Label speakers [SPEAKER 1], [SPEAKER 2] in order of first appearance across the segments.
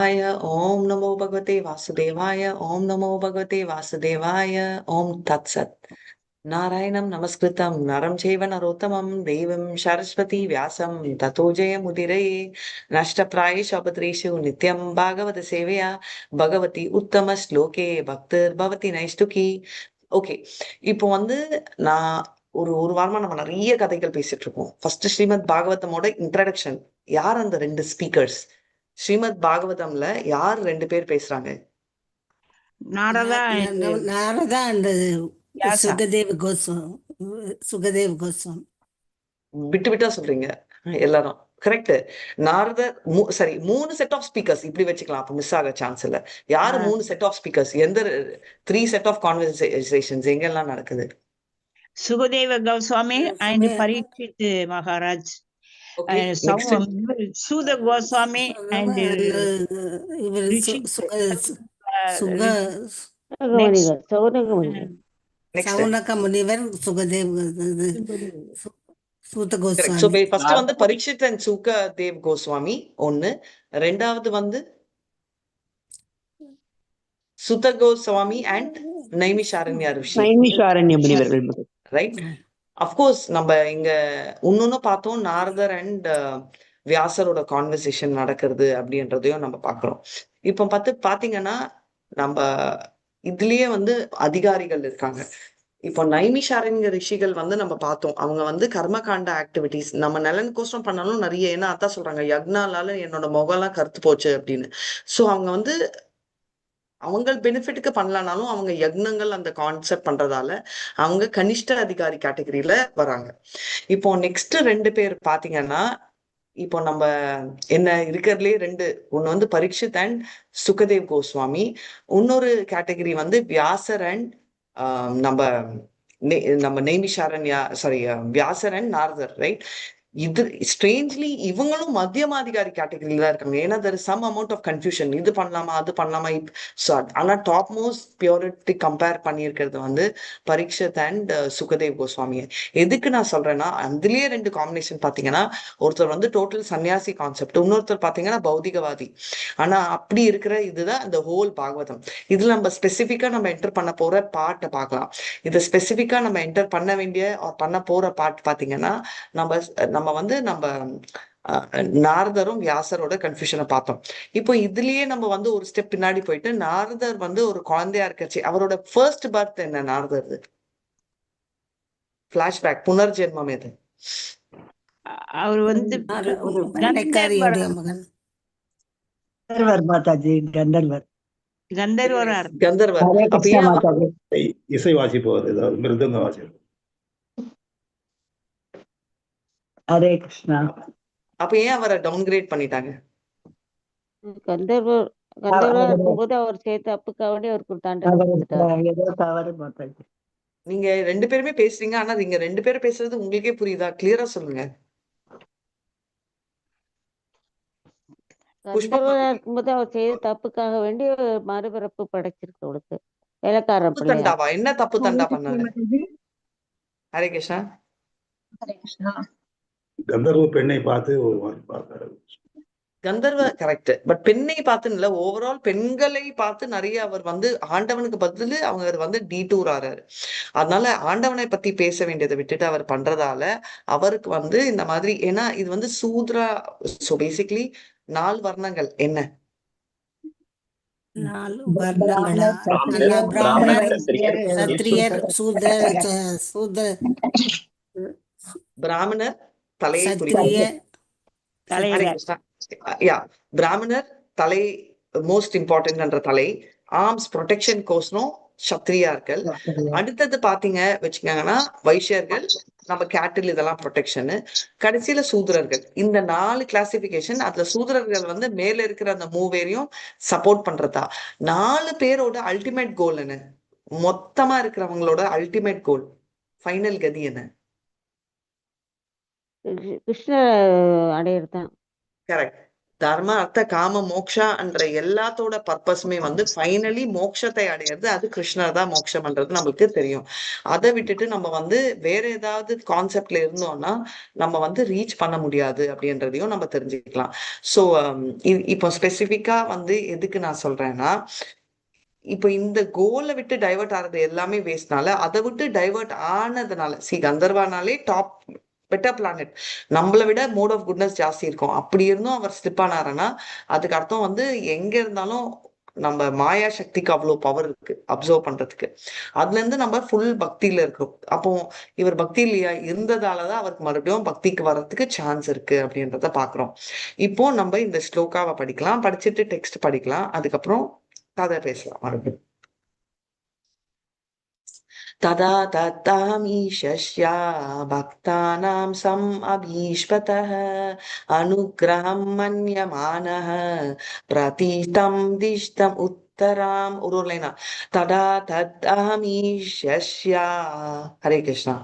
[SPEAKER 1] ओम नमो भगवते वासुदेवाय ओम नमो भगवते वासुदेवाय ओम तत्सत् नारायणं नमस्कृतं नरं चैव नरोत्तमं देवीं सरस्वती व्यासं ततो जयमुदीरये नष्टप्रायेषु अपत्रेषु नित्यं भागवत सेवया भगवती उत्तम श्लोके भक्तिर्भवति नैष्टुकी. ஓகே, இப்போ வந்து நான் ஒரு வாரமா நம்ம நிறைய கதைகள் பேசிட்டு இருக்கோம். ஃபர்ஸ்ட் ஸ்ரீமத் பாகவதமோட இன்ட்ரடக்ஷன். யார் அந்த ரெண்டு ஸ்பீக்கர்ஸ்? ஸ்ரீமத் பாகவதம்ல யார் ரெண்டு பேர் பேசுறாங்க?
[SPEAKER 2] நாரதா
[SPEAKER 3] நாரதா and
[SPEAKER 2] வியாசா.
[SPEAKER 3] சுகதேவ் கோஸ்வாமி.
[SPEAKER 1] விட்டு விட்டா சொல்றீங்க எல்லாரும். கரெக்ட். நாரதர் சரி, 3 செட் ஆஃப் ஸ்பீக்கர்ஸ் இப்படி வச்சுக்கலாம். அப்ப மிஸ் ஆக சான்ஸ் இல்ல. யாரு 3 செட் ஆஃப் ஸ்பீக்கர்ஸ்? எந்த 3 செட் ஆஃப் கான்வர்சேஷன்ஸ் எங்கெல்லாம் நடக்குது?
[SPEAKER 2] Sukadeva Goswami and Parikshit Maharaj.
[SPEAKER 1] Okay, next
[SPEAKER 2] Suta Goswami and
[SPEAKER 3] Shaunaka முனிவர் சுகதேவ் சூத
[SPEAKER 1] சோ
[SPEAKER 3] கோஸ்வாமி.
[SPEAKER 1] ஃபர்ஸ்ட் வந்து பரீட்சித் அண்ட் சுகதேவ் கோஸ்வாமி ஒன்னு. ரெண்டாவது வந்து சுத கோஸ்வாமி அண்ட் நைமிஷாரண்ய ரிஷி.
[SPEAKER 2] நைமிஷாரண்ய முனிவர்கள்.
[SPEAKER 1] ரைட். அஃப்கோர்ஸ் நம்ம இங்க இன்னொன்னு பார்த்தோம், நாரதர் அண்ட் வியாசரோட கான்வர்சேஷன் நடக்கிறது அப்படின்றதையும் நம்ம பார்க்கிறோம். இப்போ பாத்தீங்கன்னா நம்ம இதுலயே வந்து அதிகாரிகள் இருக்காங்க. இப்போ நைமிஷாரண்ய ரிஷிகள் வந்து நம்ம பார்த்தோம், அவங்க வந்து கர்மகாண்ட ஆக்டிவிட்டிஸ் நம்ம நலனுக்கோசரம் பண்ணாலும் நிறைய. ஏன்னா அதான் சொல்றாங்க, யக்னாலால என்னோட முகம்லாம் கருத்து போச்சு அப்படின்னு. சோ அவங்க வந்து அவங்க பெனிஃபிட்டுக்கு பண்ணலனாலும் அவங்க யக்னங்கள் அந்த கான்செப்ட் பண்றதால அவங்க கனிஷ்ட அதிகாரி கேட்டகரியில வராங்க. இப்போ நெக்ஸ்ட் ரெண்டு பேர் பாத்தீங்கன்னா, இப்போ நம்ம என்ன இருக்கிறதுலே ரெண்டு, ஒன்னு வந்து பரீட்சித் அண்ட் சுகதேவ் கோஸ்வாமி. இன்னொரு கேட்டகரி வந்து வியாசர் அண்ட் நம்ம நெய்மிஷாரண்யா, சாரி, வியாசர் அண்ட் நாரதர். ரைட். இது ஸ்ட்ரேஞ்ச்லி இவங்களும் மத்தியமாதிகாரி கேட்டகரியில தான் இருக்காங்க. ஏன்னா there is some amount of confusion. இது பண்ணலாமா அது பண்ணலாமா. ஆனா டாப் மோஸ்ட் பியூரிட்டி கம்பேர் பண்ணியிருக்கிறது வந்து பரீட்சித் அண்ட் சுகதேவ் கோஸ்வாமி. எதுக்கு நான் சொல்றேன்னா, அதுலயே ரெண்டு காம்பினேஷன் பாத்தீங்கன்னா, ஒருத்தர் வந்து டோட்டல் சன்னியாசி கான்செப்ட், இன்னொருத்தர் பாத்தீங்கன்னா பௌதிகவாதி. ஆனா அப்படி இருக்கிற இதுதான் இந்த ஹோல் பாகவதம். இதுல நம்ம ஸ்பெசிபிக்கா நம்ம என்டர் பண்ண போற பார்ட்டை பார்க்கலாம். இது ஸ்பெசிபிக்கா நம்ம என்டர் பண்ண வேண்டிய பண்ண போற பார்ட் பாத்தீங்கன்னா, நம்ம வந்து நாரதரும் வியாசரோட கன்ஃபியூஷனை பார்த்தோம். இப்போ இதுலயே நம்ம வந்து ஒரு ஸ்டெப் பின்னாடி போயிட்டு, நாரதர் வந்து ஒரு குழந்தையா இருக்கச்சு அவரோட ஃபர்ஸ்ட் பர்த் என்ன? நாரதர் பிளாஷ்பேக், புனர்ஜென்மம் எது?
[SPEAKER 2] அவர் வந்து
[SPEAKER 3] வேலைக்காரியுடைய மகன்.
[SPEAKER 4] மாதாஜி கந்தர்வர்.
[SPEAKER 2] கந்தர்வரார்.
[SPEAKER 1] கந்தர்வர்.
[SPEAKER 5] இசை வாசிப்பவர், மிருதங்க வாசிப்பவர்.
[SPEAKER 4] ஹரே கிருஷ்ணா.
[SPEAKER 1] அப்ப ஏன் அவரை டவுன்கிரேட் பண்ணிட்டாங்க?
[SPEAKER 6] கந்தர்வர் இருக்கும்போது அவர் சேர்த்து அப்புக்காக வேண்டி அவருக்கு தவறு
[SPEAKER 4] மாதாஜி.
[SPEAKER 1] நீங்க ரெண்டு பேருமே பேசுறீங்க, ஆனா நீங்க ரெண்டு பேரும் பேசுறது உங்களுக்கே புரியுதா? கிளியரா சொல்லுங்க.
[SPEAKER 6] கந்தர்வரா இருக்கும்போது அவர் செய்த தப்புக்காக வேண்டி மறுபிறப்பு படைச்சிருக்கு அவளுக்கு. வேலைக்காரன்
[SPEAKER 1] தப்பு தண்டாவா? என்ன தப்பு தண்டா பண்ணாரு? ஹரே கிருஷ்ணா.
[SPEAKER 5] கந்தர்வ பெண்ணை பார்த்து ஒரு மாதிரி பார்த்தாரு.
[SPEAKER 1] கந்தர்வ கரெக்ட். பட் பெண்ணை பார்த்து இல்ல, ஓவரால் பெண்களை பார்த்து நிறைய அவர் வந்து ஆண்டவனுக்கு பதில் அவங்க வந்து டீடூர் ஆறாரு. அதனால ஆண்டவனை பத்தி பேச வேண்டியதை விட்டுட்டு அவர் பண்றதால அவருக்கு வந்து இந்த மாதிரி. ஏன்னா இது வந்து சூத்ரா. சோ பேசிக்கலி 4 வர்ணங்கள் என்ன?
[SPEAKER 3] 4 வர்ணங்களா? பிராமணர், சத்திரியர், சூத்ரர்.
[SPEAKER 1] பிராமணர் தலையை பிராமணர் தலை மோஸ்ட் இம்பார்ட்டன்ட் தலை. ஆர்ம்ஸ் ப்ரொடெக்ஷன் கோசரம் சத்திரியார்கள். அடுத்தது பாத்தீங்க வச்சுக்கோங்கன்னா வைஷ்யர்கள், நம்ம கேட்டில் இதெல்லாம் ப்ரொடெக்ஷனு. கடைசியில சூத்திரர்கள். இந்த 4 கிளாசிபிகேஷன். அதுல சூத்திரர்கள் வந்து மேல இருக்கிற அந்த மூவேரையும் சப்போர்ட் பண்றதா. 4 பேரோட அல்டிமேட் கோல் என்ன? மொத்தமா இருக்கிறவங்களோட அல்டிமேட் கோல், ஃபைனல் கதி என்ன?
[SPEAKER 6] கிருஷ்ண அடையறதான்.
[SPEAKER 1] கரெக்ட். தர்ம அர்த்த காம மோக்ஷா என்ற எல்லாத்தோட பர்பஸுமே வந்து ஃபைனலி மோட்சத்தை அடையிறது, அது கிருஷ்ணர் தான் மோட்சம்ன்றது நம்மளுக்கு தெரியும். அதை விட்டுட்டு நம்ம வந்து வேற ஏதாவது கான்செப்ட்ல இருந்தோம்னா நம்ம வந்து ரீச் பண்ண முடியாது அப்படின்றதையும் நம்ம தெரிஞ்சுக்கலாம். ஸோ இப்போ ஸ்பெசிஃபிக்கா வந்து எதுக்கு நான் சொல்றேன்னா, இப்போ இந்த கோலை விட்டு டைவர்ட் ஆறது எல்லாமே வேஸ்ட்னால, அதை விட்டு டைவர்ட் ஆனதுனால கந்தர்வானாலே டாப் பெட்டர் பிளானட், நம்மளை விட மோட் ஆஃப் குட்னஸ் ஜாஸ்தி இருக்கும். அப்படி இருந்தும் அவர் ஸ்லிப் ஆனாருன்னா அதுக்கு அர்த்தம் வந்து எங்க இருந்தாலும் நம்ம மாயா சக்திக்கு அவ்வளோ பவர் இருக்கு அப்சர்வ் பண்றதுக்கு. அதுல இருந்து நம்ம ஃபுல் பக்தியில இருக்கோம். அப்போ இவர் பக்தியில இருந்ததாலதான் அவருக்கு மறுபடியும் பக்திக்கு வர்றதுக்கு சான்ஸ் இருக்கு அப்படின்றத பாக்குறோம். இப்போ நம்ம இந்த ஸ்லோகாவை படிக்கலாம், படிச்சுட்டு டெக்ஸ்ட் படிக்கலாம், அதுக்கப்புறம் கதை பேசலாம் மறுபடியும். तदा तत्तहमीशस्या भक्तानां समभीष्पतः अनुग्रहं मन्यमानः प्रतीतं दिष्टम् उत्तराम् ஒரு லைனா तदा तत्तहमीशस्या. हरे कृष्णा.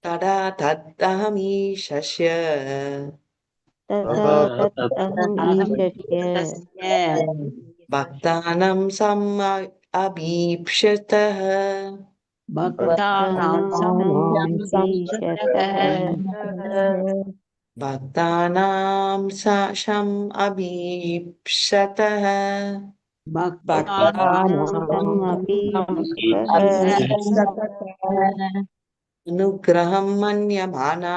[SPEAKER 1] तदा तत्तहमीशस्य भक्तानां समभीप्सितः भक्तानां समभीप्सितः अनुग्रहं मन्यमाना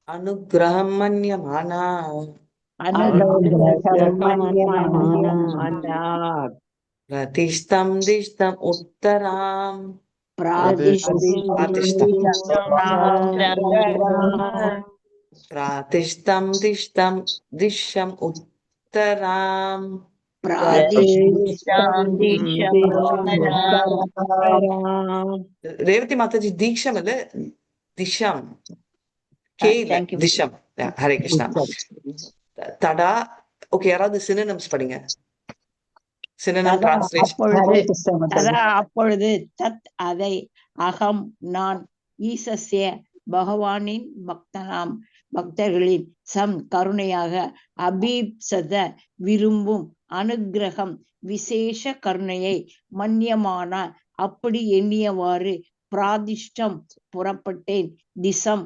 [SPEAKER 1] अनुग्रहं मन्यमाना प्रतिष्ठं दिष्टम् उत्तराम् प्रातिष्ठं दिष्टं दिशम् उत्तराम्. ரேவதி மாதாஜி தீக்ஷம் இல்ல திஷம், திஷம். ஹரே கிருஷ்ணா. தடா. ஓகே, யாராவது சினோனிம்ஸ் படிங்க. Synonym translation.
[SPEAKER 2] அப்பொழுது தத் அதை, அகம் நான், ஈசஸ்ய பகவானின் பக்தனாம் பக்தர்களின் சம் கருணையாக, அபீப்சத விரும்பும், அனுக்கிரகம் விசேஷ கருணையை, மன்யமான அப்படி எண்ணியவாறு, பிராதிஷ்டம் புறப்பட்டேன், திசம்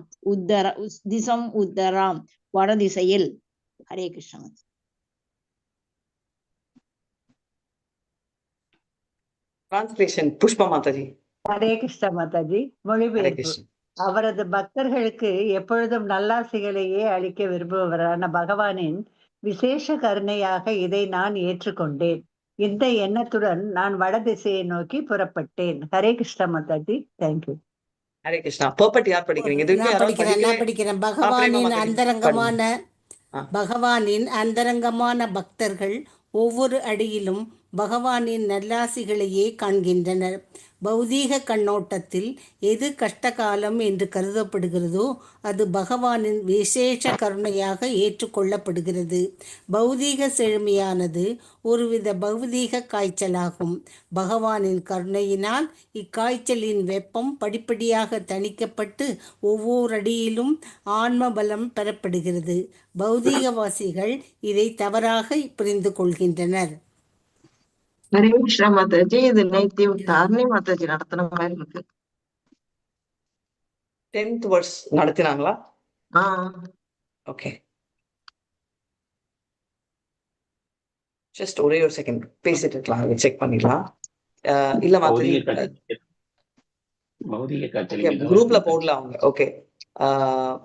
[SPEAKER 2] உத்தராம் வடதிசையில். ஹரே கிருஷ்ணா.
[SPEAKER 1] டிரான்ஸ்லேஷன் புஷ்பா மாதாஜி.
[SPEAKER 4] ஹரே கிருஷ்ண மாதாஜி. மொழிபெயர்ப்பு. அவரது பக்தர்களுக்கு எப்பொழுதும் நல்லாசிகளையே அளிக்க விரும்புபவரான பகவானின் விசேஷ கருணையாக இதை நான் ஏற்றுக்கொண்டேன். இந்த எண்ணத்துடன் நான் வடதிசையை நோக்கி புறப்பட்டேன். ஹரே கிருஷ்ண மாதாஜி. தேங்க்யூ.
[SPEAKER 1] ஹரே கிருஷ்ணா. பர்பட் யார் படிக்கிறீங்க?
[SPEAKER 3] நான் படிக்கிறேன். பகவானின் அந்தரங்கமான பக்தர்கள் ஒவ்வொரு அடியிலும் பகவானின் நல்லாசிகளையே காண்கின்றனர். பௌதீக கண்ணோட்டத்தில் எது கஷ்டகாலம் என்று கருதப்படுகிறதோ அது பகவானின் விசேஷ கருணையாக ஏற்றுக்கொள்ளப்படுகிறது. பௌதீக செழுமையானது ஒருவித பௌதீக காய்ச்சலாகும். பகவானின் கருணையினால் இக்காய்ச்சலின் வெப்பம் படிப்படியாக தணிக்கப்பட்டு ஒவ்வொரு அடியிலும் ஆன்ம பலம் பெறப்படுகிறது. பௌதீகவாசிகள் இதை தவறாக புரிந்து கொள்கின்றனர்.
[SPEAKER 7] ஹரே கிருஷ்ணா மாதாஜி. இது நேத்தி தாரணி மாதாஜி நடத்தின மாதிரி இருக்கு.
[SPEAKER 1] 10th verse நடத்தினாங்களா? ஓகே, ஜஸ்ட் ஒரே ஒரு செகண்ட் பேசிட்டு இருக்கலாம், செக் பண்ணிடலாம். இல்ல மாதாஜி குரூப்ல போடலாம் அவங்க. Okay,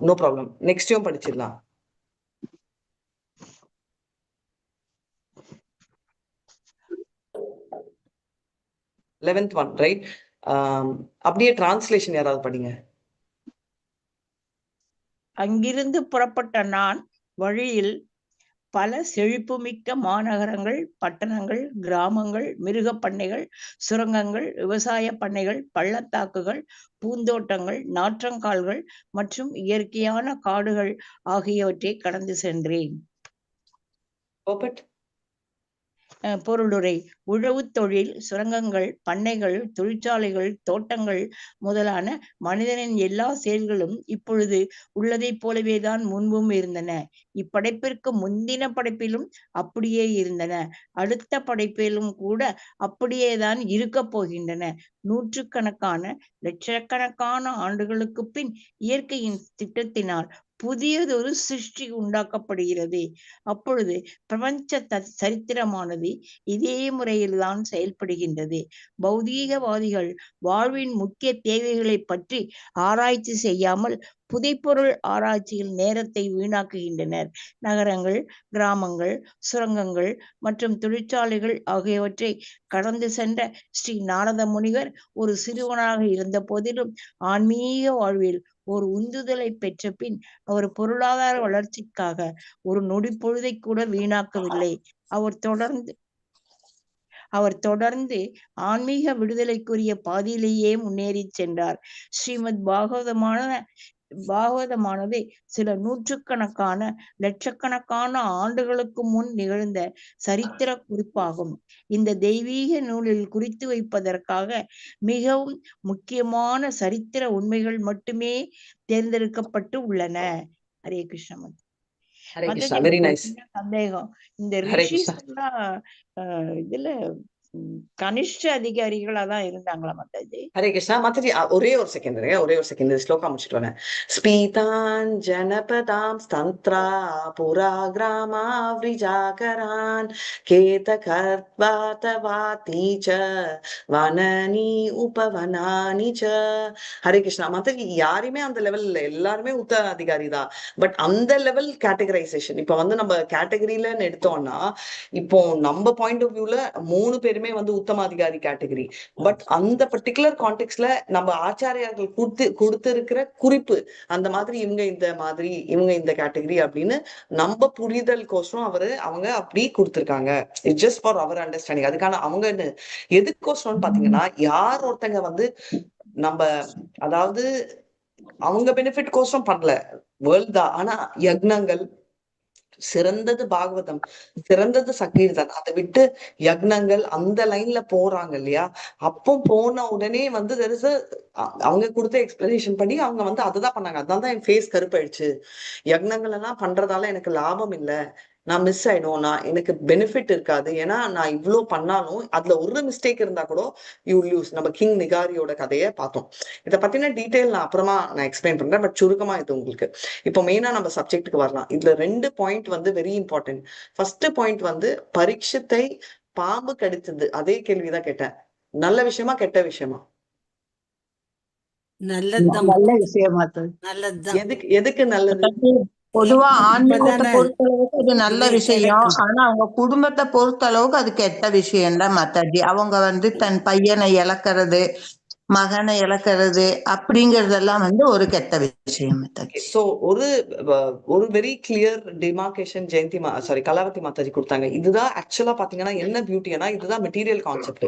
[SPEAKER 1] no problem. நெக்ஸ்டையும் படிச்சிடலாம். Eleventh one right. அப்படியே டிரான்ஸ்லேஷன் யாராவது படிங்க.
[SPEAKER 2] அங்கிருந்து புறப்பட்ட நான் வழியில் பல செழிப்புமிக்க மாநகரங்கள், பட்டணங்கள், கிராமங்கள், மிருக பண்ணைகள், சுரங்கங்கள், விவசாய பண்ணைகள், பள்ளத்தாக்குகள், பூந்தோட்டங்கள், நாற்றங்கால்கள் மற்றும் இயற்கையான காடுகள் ஆகியவற்றை கடந்து சென்றேன். பொருளுரை. உழவுத் தொழில், சுரங்கங்கள், பண்ணைகள், தொழிற்சாலைகள், தோட்டங்கள் முதலான மனிதனின் எல்லா செயல்களும் இப்பொழுது உள்ளதைப் போலவேதான் முன்பும் இருந்தன. இப்படைப்பிற்கு முந்தின படைப்பிலும் அப்படியே இருந்தன. அடுத்த படைப்பிலும் கூட அப்படியேதான் இருக்கப் போகின்றன. நூற்றுக்கணக்கான, லட்சக்கணக்கான ஆண்டுகளுக்கு பின் இயற்கையின் திட்டத்தினால் புதியதொரு சிருஷ்டி உண்டாக்கப்படுகிறது. அப்பொழுது பிரபஞ்ச சரித்திரமானது இதே முறையில்தான் செயல்படுகின்றது. பௌதீகவாதிகள் வாழ்வின் முக்கிய தேவைகளை பற்றி ஆராய்ச்சி செய்யாமல் புதைப்பொருள் ஆராய்ச்சியில் நேரத்தை வீணாக்குகின்றனர். நகரங்கள், கிராமங்கள், சுரங்கங்கள் மற்றும் தொழிற்சாலைகள் ஆகியவற்றை கடந்து சென்ற ஸ்ரீ நாரத முனிவர் ஒரு சிறுவனாக இருந்த போதிலும் ஆன்மீக வாழ்வில் ஒரு உந்துதலை பெற்ற பின் அவர் பொருளாதார வளர்ச்சிக்காக ஒரு நொடி பொழுதை கூட வீணாக்கவில்லை. அவர் தொடர்ந்து ஆன்மீக விடுதலைக்குரிய பாதையிலேயே முன்னேறி சென்றார். ஸ்ரீமத் பாகவதமானது சில நூற்றுக்கணக்கான, லட்சக்கணக்கான ஆண்டுகளுக்கு முன் நிகழ்ந்த சரித்திர குறிப்பாகும். இந்த தெய்வீக நூலில் குறித்து வைப்பதற்காக மிகவும் முக்கியமான சரித்திர உண்மைகள் மட்டுமே தேர்ந்தெடுக்கப்பட்டு உள்ளன. ஹரே கிருஷ்ணா.
[SPEAKER 1] ஹரே கிருஷ்ணா.
[SPEAKER 2] மத்தது
[SPEAKER 1] வெரி
[SPEAKER 2] எனக்கு ஒரு
[SPEAKER 1] நைஸ்.
[SPEAKER 2] சின்ன சந்தேகம். இந்த
[SPEAKER 1] ஹரே
[SPEAKER 2] ரிஷிஸ்
[SPEAKER 1] கிருஷ்ணா.
[SPEAKER 2] எல்லாம் இதுல கனிஷ்ட அதிகாரிகளா தான் இருந்தாங்களா மாதாஜி?
[SPEAKER 1] ஹரே கிருஷ்ணா. மாதாஜி ஒரே ஒரு செகண்ட் ஸ்லோகா முடிச்சுட்டு வரேன். ஸ்பீதான் ஜனபதாம் ஸ்தந்த்ரா புரா கிராமா விஜாகரான் கேத கர்வாதவாதி ச வனனி உபவனானி ச. ஹரே கிருஷ்ணா. மாதாஜி யாருமே அந்த லெவல் இல்ல, எல்லாருமே உத்த அதிகாரி தான். பட் அந்த லெவல் கேட்டகரைசேஷன் இப்ப வந்து நம்ம கேட்டகரியில எடுத்தோம்னா, இப்போ நம்ம பாயிண்ட் ஆஃப் வியூல 3 பேருமே வந்து உத்தம அதிகாரி கேட்டகரி. பட் அந்த பர்டிகுலர் கான்டெக்ட்ல நம்ம ஆச்சாரியார்கள் கொடுத்திருக்கிற குறிப்பு அந்த மாதிரி இவங்க இந்த கேட்டகரி அப்படின்னு நம்ம புரிதலுக்கோசரம் அவங்க அப்படி கொடுத்திருக்காங்க. It's just for our understanding. அதுக்கான அவங்க எதுக்கோசரம்னு பாத்தீங்கன்னா, யார் ஒருத்தங்க வந்து நம்ம அதாவது அவங்க பெனிஃபிட் கோசரம் பண்ணல, வேர்ல்ட் தான். ஆனா யக்னங்கள் சிறந்தது, பாகவதம் சிறந்தது, சங்கீர்தன், அதை விட்டு யக்னங்கள் அந்த லைன்ல போறாங்க இல்லையா? அப்போ போன உடனே வந்து அவங்க கொடுத்த எக்ஸ்பிளனேஷன் பண்ணி அவங்க வந்து அதுதான் பண்ணாங்க. அதனாலதான் என் ஃபேஸ் கருப்பாயிடுச்சு. யக்னங்கள் எல்லாம் பண்றதால எனக்கு லாபம் இல்லை, நான் மிஸ் ஆயிடும், எனக்கு பெனிஃபிட் இருக்காது. ஏன்னா நான் இவ்வளவு பண்ணாலும் அதுல ஒரு மிஸ்டேக் இருந்தா கூட யூ லூஸ். நம்ம கிங் நிகாரியோட கதையை பார்த்தோம். இதை பத்தின டீட்டெயில் நான் அப்புறமா எக்ஸ்பிளைன் பண்றேன். பட் சுருக்கமா இது உங்களுக்கு இப்போ மெயினா நம்ம சப்ஜெக்டுக்கு வரலாம். இதுல 2 பாயிண்ட் வந்து வெரி இம்பார்ட்டன்ட். ஃபர்ஸ்ட் பாயிண்ட் வந்து பரீட்சத்தை பாம்பு கடித்தது. அதே கேள்விதான் கேட்டேன். நல்ல விஷயமா கெட்ட விஷயமா?
[SPEAKER 3] நல்லதுதான்
[SPEAKER 4] நல்ல
[SPEAKER 3] மாதாஜி,
[SPEAKER 4] விஷயமா
[SPEAKER 3] நல்லதுதான்.
[SPEAKER 1] எதுக்கு நல்லது?
[SPEAKER 7] பொதுவா ஆன்மீகத்தை
[SPEAKER 3] இப்பதானே
[SPEAKER 7] பொறுத்த அளவுக்கு அது நல்ல
[SPEAKER 3] இது
[SPEAKER 7] விஷயம்.
[SPEAKER 3] கிடைக்கும்.
[SPEAKER 7] ஆனா அவங்க குடும்பத்தை பொறுத்த அளவுக்கு அது கெட்ட விஷயம்தான் மாதாஜி. அவங்க வந்து தன் பையனை இழக்கிறது, மகனை இழக்கிறது அப்படிங்கறதெல்லாம் வந்து ஒரு கெட்ட விஷயம் மாதாஜி.
[SPEAKER 1] சோ ஒரு very clear demarcation Kalavathi Mataji கொடுத்தாங்க. இதுதான் ஆக்சுவலா பாத்தீங்கன்னா என்ன பியூட்டினா, இதுதான் மெட்டீரியல் கான்செப்ட்.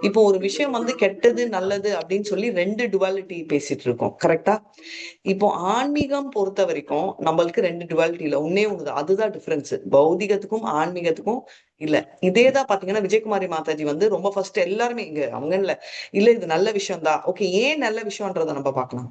[SPEAKER 1] இப்போ ஒரு விஷயம் வந்து கெட்டது நல்லது அப்படின்னு சொல்லி 2 டுவாலிட்டி பேசிட்டு இருக்கோம், கரெக்டா? இப்போ ஆன்மீகம் பொறுத்த வரைக்கும் நம்மளுக்கு 2 டுவாலிட்டி இல்ல, ஒன்னே ஒண்ணுதான். அதுதான் டிஃபரன்ஸ் பௌதிகத்துக்கும் ஆன்மீகத்துக்கும். இல்ல இதேதான் பாத்தீங்கன்னா விஜயகுமாரி மாதாஜி வந்து ரொம்ப ஃபர்ஸ்ட் எல்லாருமே இங்க அவங்க இல்ல இது நல்ல விஷயம் தான். ஓகே, ஏன் நல்ல விஷயம்ன்றத நம்ம பார்க்கலாம்.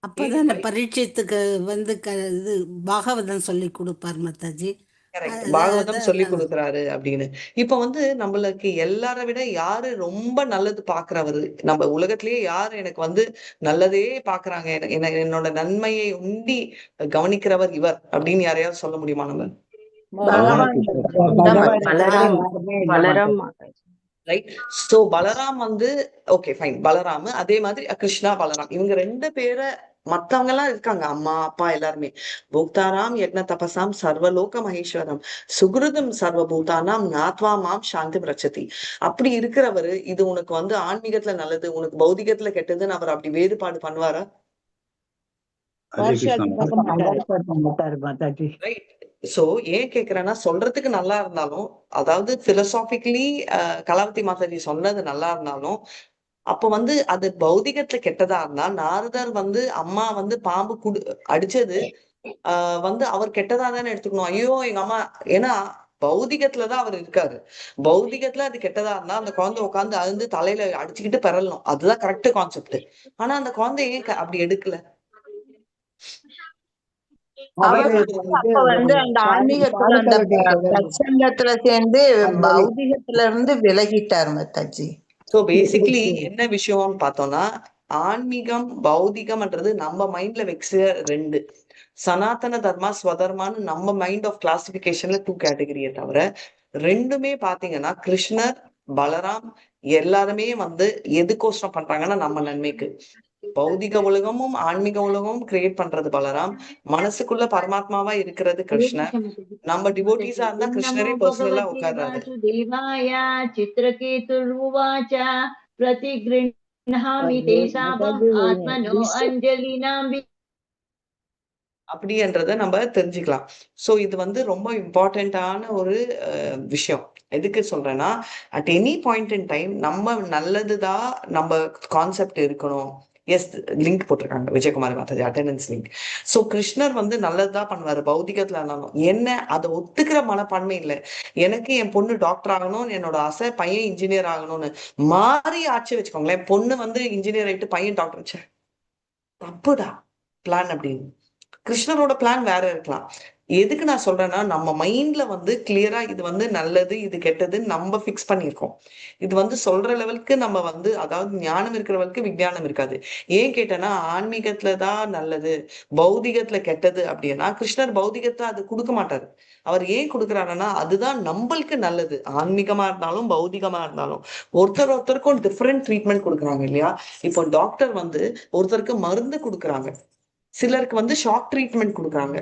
[SPEAKER 3] அப்பதானே பரீட்சத்துக்கு வந்து இது பாகவதம் சொல்லி கொடுப்பார் மாதாஜி.
[SPEAKER 1] கரெக்ட்,
[SPEAKER 3] அதான்
[SPEAKER 1] பாகவதம் சொல்லி
[SPEAKER 3] அதான்
[SPEAKER 1] கொடுக்குறாரு அப்படின்னு. இப்ப வந்து நம்மளுக்கு எல்லாரை விட யாரு ரொம்ப நல்லது பாக்குறவரு, நம்ம உலகத்திலேயே யாரு எனக்கு வந்து நல்லதே பாக்குறாங்க, என்னோட நன்மையை உண்டி கவனிக்கிறவர் இவர் அப்படின்னு யாரையாவது சொல்ல முடியுமா நம்ம?
[SPEAKER 7] பகவான்
[SPEAKER 6] பலராம்
[SPEAKER 1] ரைட். சோ பலராம் வந்து ஓகே ஃபைன், பலராம். அதே மாதிரி கிருஷ்ணா, பலராம், இவங்க 2 பேரை மத்தவங்க எல்லாம் இருக்காங்க, அம்மா அப்பா எல்லாருமே. போக்தாராம் யக்ன தபசாம் சர்வலோக மகேஸ்வரம் சுகிருதம் சர்வபூதானாம் நாத்வா மாம் சாந்தி பிரச்சதி. அப்படி இருக்கிறவரு இது உனக்கு வந்து ஆன்மீகத்துல நல்லது, உனக்கு பௌதிகத்துல கெட்டதுன்னு அவர் அப்படி வேறுபாடு பண்ணுவாரா?
[SPEAKER 5] ஹரே கிருஷ்ணா.
[SPEAKER 4] மாதாஜி.
[SPEAKER 1] ரைட். சோ ஏன் கேக்குறேன்னா, சொல்றதுக்கு நல்லா இருந்தாலும், அதாவது பிலசாபிக்கலி கலாவதி மாதாஜி சொன்னது நல்லா இருந்தாலும், அப்ப வந்து அது பௌதிகத்துல கெட்டதா இருந்தா, நாரதர் வந்து அம்மா வந்து பாம்பு அடிச்சது வந்து அவர் கெட்டதா தானே எடுத்துக்கணும். ஐயோ எங்க அம்மா, ஏன்னா பௌதிகத்துலதான் அவர் இருக்காரு. பௌதிகத்துல அது கெட்டதா இருந்தா அந்த குழந்தை உட்காந்து அழுந்து தலையில அடிச்சுக்கிட்டு பெறலாம், அதுதான் கரெக்ட் கான்செப்ட். ஆனா அந்த குழந்தைய ஏன் அப்படி எடுக்கல?
[SPEAKER 7] அவர் அப்ப அந்த ஆன்மீகத்துல அந்த பிரசங்கத்துல சேர்ந்து பௌதிகத்துல இருந்து விலகிட்டார் மாதாஜி.
[SPEAKER 1] சோ பேசிக்கலி என்ன விஷயம்னு பார்த்தோம்னா, ஆன்மீகம் பௌதிகம்ன்றது நம்ம மைண்ட்ல வச்சு ரெண்டு. சனாதன தர்மா ஸ்வதர்மான்னு நம்ம மைண்ட் ஆஃப் கிளாசிபிகேஷன்ல 2 கேட்டகரியை தவிர ரெண்டுமே பாத்தீங்கன்னா கிருஷ்ணர் பலராம் எல்லாருமே எதுக்கோசரம் பண்றாங்கன்னா நம்ம நன்மைக்கு. பௌதிக உலகமும் ஆன்மீக உலகமும் கிரியேட் பண்றது பலராம், மனசுக்குள்ள பரமாத்மாவா இருக்கிறது கிருஷ்ணர். நம்ம டிவோட்டிஸா இருந்தா கிருஷ்ணரே பர்சனலா உட்கார்றாரு.
[SPEAKER 8] चित्रकेतुर्वाच प्रतिगृह्णामि ते शापम् आत्मनो अञ्जलिनां
[SPEAKER 1] அப்படின்றத நம்ம தெரிஞ்சுக்கலாம். சோ இது ரொம்ப இம்பார்ட்டன்டான ஒரு விஷயம். எதுக்கு சொல்றேன்னா, at any point in time நம்ம நல்லதுதான் நம்ம கான்செப்ட் இருக்கணும். எஸ், லிங்க் போட்டிருக்காங்க Vijayakumar Mataji, attendance link. So கிருஷ்ணர் நல்லதுதான் பண்ணுவாரு பௌதிகத்துல இருந்தாலும். என்ன அதை ஒத்துக்கிற மனப்பான்மை இல்லை. எனக்கு என் பொண்ணு டாக்டர் ஆகணும் என்னோட ஆசை, பையன் இன்ஜினியர் ஆகணும்னு மாறி ஆச்சு வச்சுக்கோங்களேன். பொண்ணு இன்ஜினியர் ஆயிட்டு பையன் டாக்டர் வச்ச தப்புடா பிளான் அப்படின்னு. கிருஷ்ணரோட பிளான் வேற இருக்கலாம். எதுக்கு நான் சொல்றேன்னா, நம்ம மைண்ட்ல கிளியரா இது நல்லது இது கெட்டதுன்னு நம்ம பிக்ஸ் பண்ணியிருக்கோம். இது சொல்ற லெவலுக்கு நம்ம அதாவது ஞானம் இருக்கிறவளுக்கு விஞ்ஞானம் இருக்காது. ஏன் கேட்டேன்னா, ஆன்மீகத்துலதான் நல்லது பௌதிகத்துல கெட்டது அப்படின்னா கிருஷ்ணர் பௌதிகத்துல அது கொடுக்க மாட்டாரு. அவர் ஏன் கொடுக்குறாருன்னா, அதுதான் நம்மளுக்கு நல்லது. ஆன்மீகமா இருந்தாலும் பௌதிகமா இருந்தாலும் ஒருத்தருக்கும் டிஃப்ரெண்ட் ட்ரீட்மெண்ட் கொடுக்குறாங்க இல்லையா? இப்போ டாக்டர் ஒருத்தருக்கு மருந்து கொடுக்குறாங்க, சிலருக்கு ஷாக் ட்ரீட்மெண்ட் கொடுக்குறாங்க,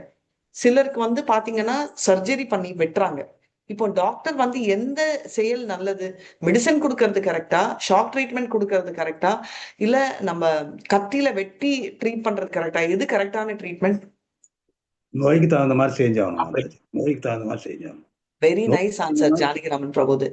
[SPEAKER 1] சிலருக்கு பாத்தீங்கன்னா சர்ஜரி பண்ணி வெட்டுறாங்க. இப்போ டாக்டர் எந்த செயல் நல்லது? மெடிசன் கொடுக்கறது கரெக்டா, ஷாக் ட்ரீட்மெண்ட் கொடுக்கறது கரெக்டா, இல்ல நம்ம கத்தியில வெட்டி ட்ரீட் பண்றது கரெக்டா? எது கரெக்டான ட்ரீட்மெண்ட்?
[SPEAKER 5] நோய்க்கு தகுந்த மாதிரி செஞ்சாகணும். நோய்க்கு தகுந்த மாதிரி செஞ்சாகணும்.
[SPEAKER 1] வெரி நைஸ் ஆன்சர் ஜானகிராமன் பிரபுது.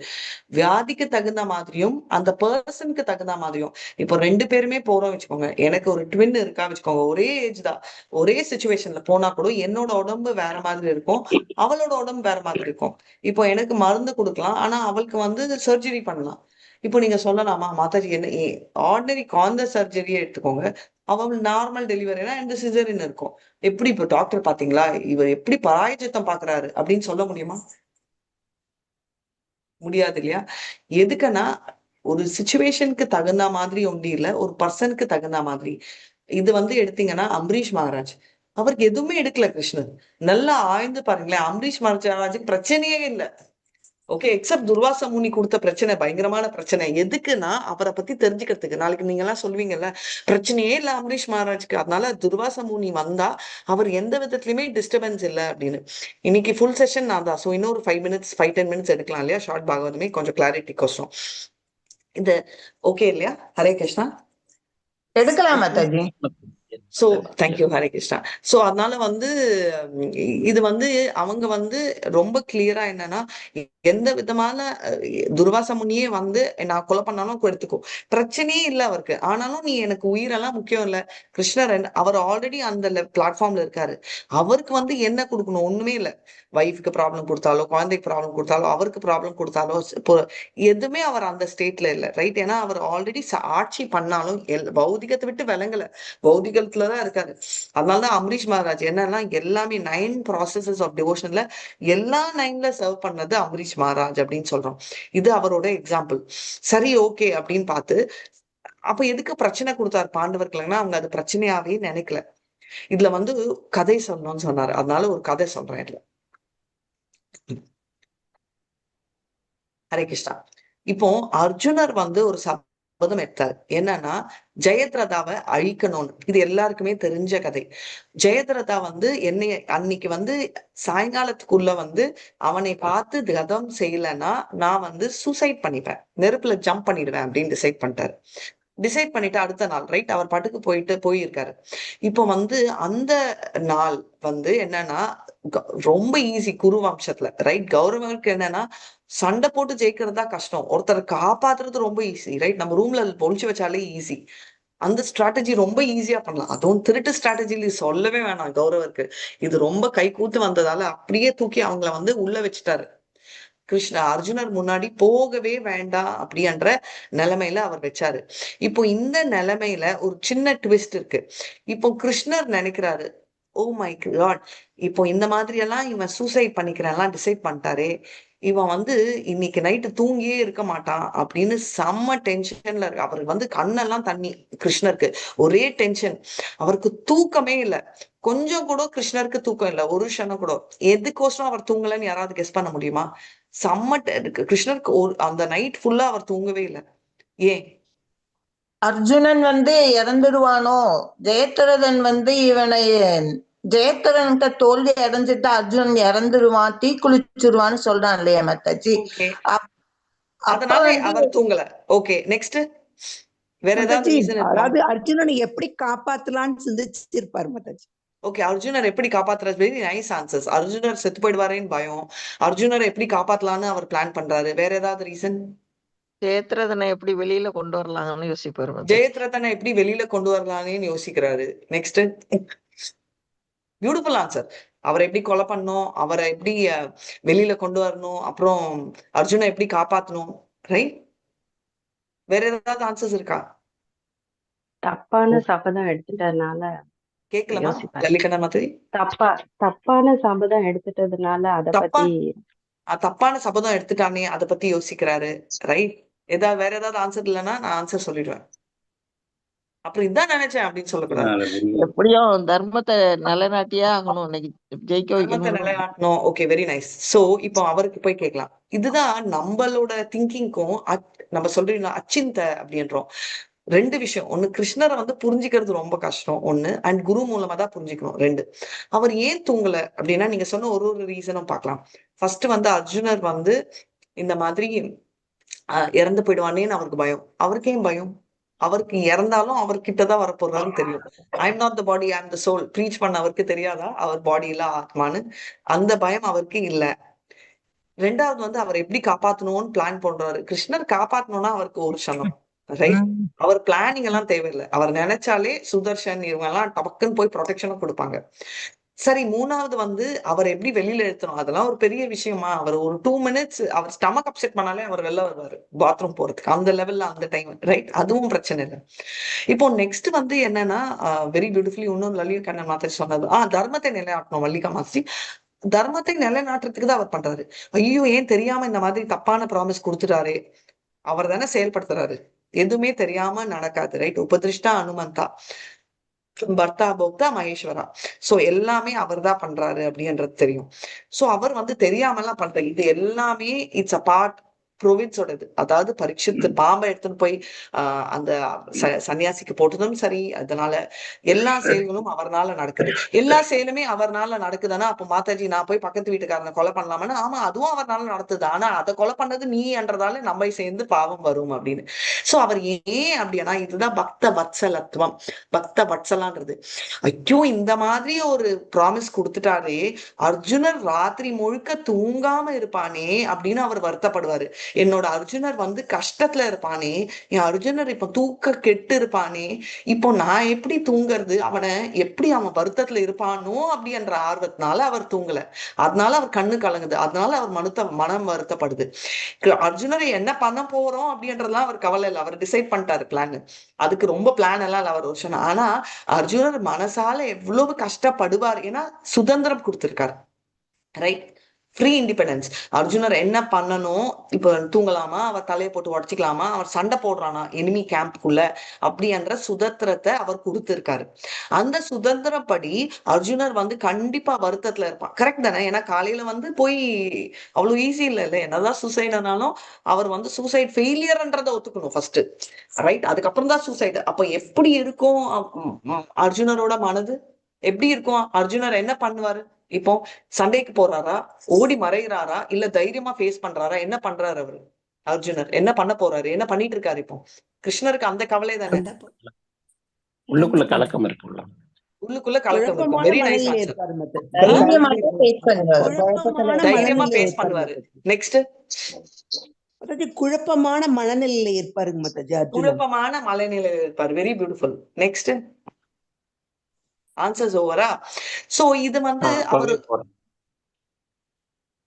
[SPEAKER 1] வியாதிக்கு தகுந்த மாதிரியும் அந்த பர்சனுக்கு தகுந்த மாதிரியும். இப்போ 2 பேருமே போறோம் வச்சுக்கோங்க, எனக்கு ஒரு ட்வின் இருக்கா வச்சுக்கோங்க, ஒரே ஏஜ் தான், ஒரே சுச்சுவேஷன்ல போனா கூட என்னோட உடம்பு வேற மாதிரி இருக்கும், அவளோட உடம்பு வேற மாதிரி இருக்கும். இப்போ எனக்கு மருந்து கொடுக்கலாம், ஆனா அவளுக்கு சர்ஜரி பண்ணலாம். இப்போ நீங்க சொல்லலாமா, மாதாஜி என்ன ஆர்டினரி காந்த சர்ஜரியை எடுத்துக்கோங்க, அவள் நார்மல் டெலிவரினா இந்த சிசரின் இருக்கும். எப்படி இப்போ டாக்டர் பாத்தீங்களா இவர் எப்படி பராயச்சித்தம் பாக்குறாரு அப்படின்னு சொல்ல முடியுமா? முடியாது இல்லையா? எதுக்குன்னா, ஒரு சிச்சுவேஷனுக்கு தகுந்த மாதிரி ஒண்டி இல்ல, ஒரு பர்சனுக்கு தகுந்த மாதிரி. இது எடுத்தீங்கன்னா அம்பரீஷ் மகாராஜ், அவருக்கு எதுவுமே எடுக்கல கிருஷ்ணர். நல்லா ஆய்ந்து பாருங்களேன், அம்பரீஷ் மகாராஜுக்கு பிரச்சனையே இல்லை. ஓகே, எக்ஸப்ட் துர்வாச முனி கொடுத்த பிரச்சனை பயங்கரமான பிரச்சனை. எதுக்குன்னா அவரை பத்தி தெரிஞ்சுக்கிறதுக்கு. நாளைக்கு நீங்க எல்லாம் சொல்வீங்கல்ல பிரச்சனையே இல்ல அம்பரீஷ் மகாராஜ்க்கு, அதனால துர்வாச முனி வந்தா அவர் எந்த விதத்துலயுமே டிஸ்டர்பன்ஸ் இல்லை அப்படின்னு. இன்னைக்கு ஃபுல் செஷன் நான் தான். ஸோ இன்னொரு 5-10 மினிட்ஸ் எடுக்கலாம் இல்லையா? ஷார்ட் பாகவதமே கொஞ்சம் கிளாரிட்டி கோசம் இது ஓகே இல்லையா? ஹரே கிருஷ்ணா.
[SPEAKER 7] எடுக்கலாம் Mataji.
[SPEAKER 1] So thank you, Hare Krishna. So அதனால இது அவங்க ரொம்ப கிளியரா என்னன்னா, எந்த விதமான துர்வாச முனியே நான் கொலை பண்ணாலும் எடுத்துக்கோ, பிரச்சனையே இல்ல அவருக்கு. ஆனாலும் நீ எனக்கு உயிரெல்லாம் முக்கியம் இல்ல. கிருஷ்ணர் அவர் ஆல்ரெடி அந்த பிளாட்ஃபார்ம்ல இருக்காரு. அவருக்கு என்ன கொடுக்கணும்? ஒண்ணுமே இல்ல. வைஃப்க்கு ப்ராப்ளம் கொடுத்தாலோ, குழந்தைக்கு ப்ராப்ளம் கொடுத்தாலோ, அவருக்கு ப்ராப்ளம் கொடுத்தாலோ, இப்போ எதுவுமே அவர் அந்த ஸ்டேட்ல இல்ல, ரைட்? ஏன்னா அவர் ஆல்ரெடி ஆட்சி பண்ணாலும் பௌதிகத்தை விட்டு விளங்கல, பௌதிகத்துலதான் இருக்காரு. அதனாலதான் அம்பரீஷ் மகாராஜ் என்னன்னா எல்லாமே 9 ப்ராசஸஸ் ஆஃப் டிவோஷன்ல எல்லா 9ல சர்வ் பண்ணது அம்பரீஷ் மகாராஜ் அப்படின்னு சொல்றோம். இது அவரோட எக்ஸாம்பிள். சரி, ஓகே அப்படின்னு பார்த்து அப்ப எதுக்கு பிரச்சனை கொடுத்தாரு பாண்டவர்கள்னா, அவங்க அது பிரச்சனையாவே நினைக்கல. இதுல கதை சொல்லணும்னு சொன்னாரு, அதனால ஒரு கதை சொல்றேன் இதுல. ஹரே கிருஷ்ணா. இப்போ அர்ஜுனர் ஒரு சபதம் எடுத்தார், என்னன்னா ஜெயத்ரதாவை அழிக்கணும்னு. இது எல்லாருக்குமே தெரிஞ்ச கதை. ஜெயத்ரதா என்னைய அன்னைக்கு சாயங்காலத்துக்குள்ள அவனை பார்த்து கதம் செய்யலன்னா நான் சூசைட் பண்ணிப்பேன், நெருப்புல ஜம்ப் பண்ணிடுவேன் அப்படின்னு டிசைட் பண்ணிட்டாரு. டிசைட் பண்ணிட்டு அடுத்த நாள் ரைட் அவர் பாட்டுக்கு போயிருக்காரு. இப்போ அந்த நாள் என்னன்னா ரொம்ப ஈஸி குரு வம்சத்துல, ரைட்? கௌரவருக்கு என்னன்னா சண்டை போட்டு ஜெயிக்கிறது தான் கஷ்டம், ஒருத்தரை காப்பாத்துறது ரொம்ப ஈஸி, ரைட்? நம்ம ரூம்ல பொழிச்சு வச்சாலே ஈஸி. அந்த ஸ்ட்ராட்டஜி ரொம்ப ஈஸியா பண்ணலாம். அதுவும் திருட்டு ஸ்ட்ராட்டஜி சொல்லவே வேணாம். கௌரவருக்கு இது ரொம்ப கை கூத்து வந்ததால அப்படியே தூக்கி அவங்கள உள்ள வச்சுட்டாரு. அர்ஜுனர் முன்னாடி போகவே வேண்டாம் அப்படின்ற நிலைமையில அவர் வச்சாரு. இப்போ இந்த நிலைமையில ஒரு சின்ன ட்விஸ்ட் இருக்கு. இப்போ கிருஷ்ணர் நினைக்கிறாரு, ஓ மை காட், இப்போ இந்த மாதிரி எல்லாம் இவன் சூசைட் பண்ணிக்கிறேன்லாம் டிசைட் பண்ணிட்டாரே, இவன் வந்து இன்னைக்கு நைட்டு தூங்கியே இருக்க மாட்டான் அப்படின்னு செம்ம டென்ஷன்ல இருக்கு. அவர் கண்ணெல்லாம் தண்ணி கிருஷ்ணருக்கு, ஒரே டென்ஷன். அவருக்கு தூக்கமே இல்லை, கொஞ்சம் கூட கிருஷ்ணருக்கு தூக்கம் இல்லை, ஒரு க்ஷணம் கூட. எதுக்கோசரம் அவர் தூங்கலன்னு யாராவது கெஸ் பண்ண முடியுமா? கிருஷ்ணருக்கு அந்த நைட் ஃபுல்லா அவர் தூங்கவே இல்லை. ஏன்?
[SPEAKER 7] அர்ஜுனன் இறந்துடுவானோ, ஜெயத்ரதன் இவனை ஜெயத்ரன்கிட்ட தோல்வி அடைஞ்சிட்டு அர்ஜுனன் இறந்துடுவான், தீ குளிச்சிருவான்னு சொல்றான் இல்லையா மாதாஜி.
[SPEAKER 1] அதனால அவர் தூங்கல. ஓகே, நெக்ஸ்ட் வேற ஏதாவது ரீசன் இருக்கா?
[SPEAKER 9] அதாவது அர்ஜுனனை எப்படி காப்பாத்தலாம்னு சிந்திச்சிருப்பாரு மாதாஜி.
[SPEAKER 1] ஓகே, அர்ஜுனர் எப்படி காப்பாத்துறாரு? Very nice answers. அர்ஜுனர் செத்து போயிடுவாரேன்னு பயம், அர்ஜுனரை எப்படி காப்பாத்தலாம்னு அவர் பிளான் பண்றாரு. வேற ஏதாவது ரீசன்?
[SPEAKER 10] ஜெயத்ரதனை எப்படி வெளியில கொண்டு வரலாம்னு யோசிப்பாரு.
[SPEAKER 1] ஜெயத்ரதனை எப்படி வெளியில கொண்டு வரலான்னு யோசிக்கிறாரு. Next beautiful answer. அவரை எப்படி கொலை பண்ணணும், அவரை எப்படி வெளியில கொண்டு வரணும், அப்புறம் அர்ஜுனை எப்படி காப்பாத்தணும். ரைட். வேற ஏதாவது ஆன்சர்ஸ் இருக்கா?
[SPEAKER 11] தப்பான சபதம் எடுத்துட்டதுனால
[SPEAKER 1] கேட்கலாமா லலிகண்ணா மாதிரி?
[SPEAKER 11] தப்பான சபதம் எடுத்துட்டதுனால
[SPEAKER 1] தப்பான சபதம் எடுத்துட்டானே அதை பத்தி யோசிக்கிறாரு. ரைட். வேற ஏதாவது ஆன்சர் இல்லைன்னா நான் ஆன்சர் சொல்லிடுவேன். அப்புறம் இதான் நினைச்சேன் அப்படின்னு சொல்லக்கூடாது.
[SPEAKER 10] எப்படியும் தர்மத்தை நிலைநாட்டியே ஆகணும், இன்னைக்கு ஜெயிக்க வைக்கணும்,
[SPEAKER 1] நிலைநாட்டணும். Okay, very nice. சோ இப்போ அவருக்கு போய் கேட்கலாம். இதுதான் நம்மளோட திங்கிங்க்கும் நம்ம சொல்றீங்களா அச்சிந்த அப்படின்றோம். ரெண்டு விஷயம். ஒண்ணு, கிருஷ்ணரை புரிஞ்சுக்கிறது ரொம்ப கஷ்டம் ஒண்ணு, அண்ட் குரு மூலமா தான் புரிஞ்சுக்கணும் ரெண்டு. அவர் ஏன் தூங்கல அப்படின்னா நீங்க சொன்ன ஒரு ரீசனும் பார்க்கலாம். ஃபர்ஸ்ட் அர்ஜுனர் இந்த மாதிரி இறந்து போயிடுவானேன்னு அவருக்கு பயம். அவருக்கு ஏன் பயம்? அவருக்கு இறந்தாலும் அவர்கிட்டதான் வரப்போறாருன்னு தெரியும். I am not the body, I am the soul preach பண்ண அவருக்கு தெரியாதா அவர் பாடி இல்ல ஆத்மான்னு? அந்த பயம் அவருக்கு இல்ல. ரெண்டாவது அவர் எப்படி காப்பாத்தணும்னு பிளான் பண்றாரு. கிருஷ்ணர் காப்பாத்தணும்னா அவருக்கு ஒரு க்ஷணம். ரைட். அவர் பிளானிங் எல்லாம் தேவையில்லை. அவர் நினைச்சாலே சுதர்ஷன் இவங்க எல்லாம் டபக்குன்னு போய் ப்ரொடெக்ஷனும் கொடுப்பாங்க. சரி, மூணாவது அவர் எப்படி வெளியில எடுத்தணும், அதெல்லாம் ஒரு பெரிய விஷயமா? அவர் ஒரு 2 minutes அவர் ஸ்டமக் அப்செட் பண்ணாலே அவர் வெளில வருவாரு பாத்ரூம் போறதுக்கு, அந்த லெவல்ல அந்த டைம். ரைட். அதுவும் பிரச்சனை இல்லை. இப்போ நெக்ஸ்ட் என்னன்னா வெரி பியூட்டிஃபுல்லி இன்னும் லலிகண்ணா மாத்திரை சொன்னது, தர்மத்தை நிலைநாட்டணும். மல்லிகா மாஸ்டி தர்மத்தை நிலைநாட்டுறதுக்கு தான் அவர் பண்றாரு. ஐயோ, ஏன் தெரியாம இந்த மாதிரி தப்பான ப்ராமிஸ் கொடுத்துட்டாரு. அவர் தானே செயல்படுத்துறாரு. எதுவுமே தெரியாம நடக்காது. ரைட். உபதிருஷ்டா அனுமந்தா பர்த்தா போக்தா மகேஸ்வரா. சோ எல்லாமே அவர் தான் பண்றாரு அப்படின்றது தெரியும். சோ அவர் தெரியாமலாம் பண்றாரு. இது எல்லாமே இட்ஸ் அ பார்ட் ப்ரோவின்ஸோடது. அதாவது பரீட்சித்து பாம்பை எடுத்துன்னு போய் அந்த சன்னியாசிக்கு போட்டதும் சரி. அதனால எல்லா செயல்களும் அவர்னால நடக்குது. எல்லா செயலுமே அவர்னால நடக்குதுன்னா அப்போ மாதாஜி நான் போய் பக்கத்து வீட்டுக்காரனை கொலை பண்ணலாமான்னு, ஆமா அதுவும் அவர்னால நடத்துது. ஆனா அதை கொலை பண்ணது நீ என்றதால நம்ம சேர்ந்து பாவம் வரும் அப்படின்னு. சோ அவர் ஏன் அப்படின்னா இதுதான் பக்த வத்சலத்துவம், பக்த வத்சலான்றது. ஐயோ, இந்த மாதிரி ஒரு ப்ராமிஸ் கொடுத்துட்டாரே, அர்ஜுனர் ராத்திரி முழுக்க தூங்காம இருப்பானே அப்படின்னு அவர் வருத்தப்படுவாரு. என்னோட அர்ஜுனர் கஷ்டத்துல இருப்பானே, என் அர்ஜுனர் இப்ப தூக்க கெட்டு இருப்பானே, இப்போ நான் எப்படி தூங்குறது, அவனை எப்படி அவன் வருத்தத்துல இருப்பானோ அப்படின்ற ஆர்வத்தினால அவர் தூங்கல. அதனால அவர் கண்ணு கலங்குது. அதனால அவர் மனம் வருத்தப்படுது. அர்ஜுனரை என்ன பண்ண போறோம் அப்படின்றதுலாம் அவர் கவலை இல்லை. அவர் டிசைட் பண்ணிட்டாரு பிளான். அதுக்கு ரொம்ப பிளான் எல்லாம் இல்லை அவர் வருஷம். ஆனா அர்ஜுனர் மனசால எவ்வளவு கஷ்டப்படுவார். ஏன்னா சுதந்திரம் கொடுத்திருக்காரு. ரைட். Free independence. அர்ஜுனர் என்ன பண்ணணும், இப்ப தூங்கலாமா, அவர் தலையை போட்டு உடச்சிக்கலாமா, அவர் சண்டை போடுறானா எனிமி கேம்ப்குள்ள அப்படின்ற சுதந்திரத்தை அவர் கொடுத்திருக்காரு. அந்த சுதந்திரப்படி அர்ஜுனர் கண்டிப்பா வருத்தத்துல இருப்பான். கரெக்ட் தானே? ஏன்னா காலையில போய் அவ்வளவு ஈஸி இல்லை இல்ல. என்னதான் சூசைட்னாலும் அவர் சூசைட் ஃபெயிலியர்ன்றதை ஒத்துக்கணும் ஃபர்ஸ்ட். ரைட். அதுக்கப்புறம் தான் சூசைடு. அப்ப எப்படி இருக்கும் அர்ஜுனரோட மனது? எப்படி இருக்கும்? அர்ஜுனர் என்ன பண்ணுவாரு? இப்போ சண்டைக்கு போறாரா, ஓடி மறைகிறாரா, இல்ல தைரியமா ஃபேஸ் பண்றாரா? என்ன பண்றாரு அவரு? அர்ஜுனர் என்ன பண்ண போறாரு, என்ன பண்ணிட்டு இருக்காரு? இப்போ கிருஷ்ணருக்கு அந்த கவலை தானே.
[SPEAKER 12] உள்ளுக்குள்ள கலக்கம் இருக்குல்ல,
[SPEAKER 1] உள்ளுக்குள்ள கலக்கம் இருக்கும். Very nice answer. தைரியமா ஃபேஸ் பண்ணுவாரு. நெக்ஸ்ட்
[SPEAKER 9] குழப்பமான மனநிலையில இருப்பாருங்க மாதாஜி.
[SPEAKER 1] குழப்பமான மனநிலையில இருப்பாரு. Very beautiful. நெக்ஸ்ட் ஆன்சர்ஸ் ஓவரா? சோ இது அவரு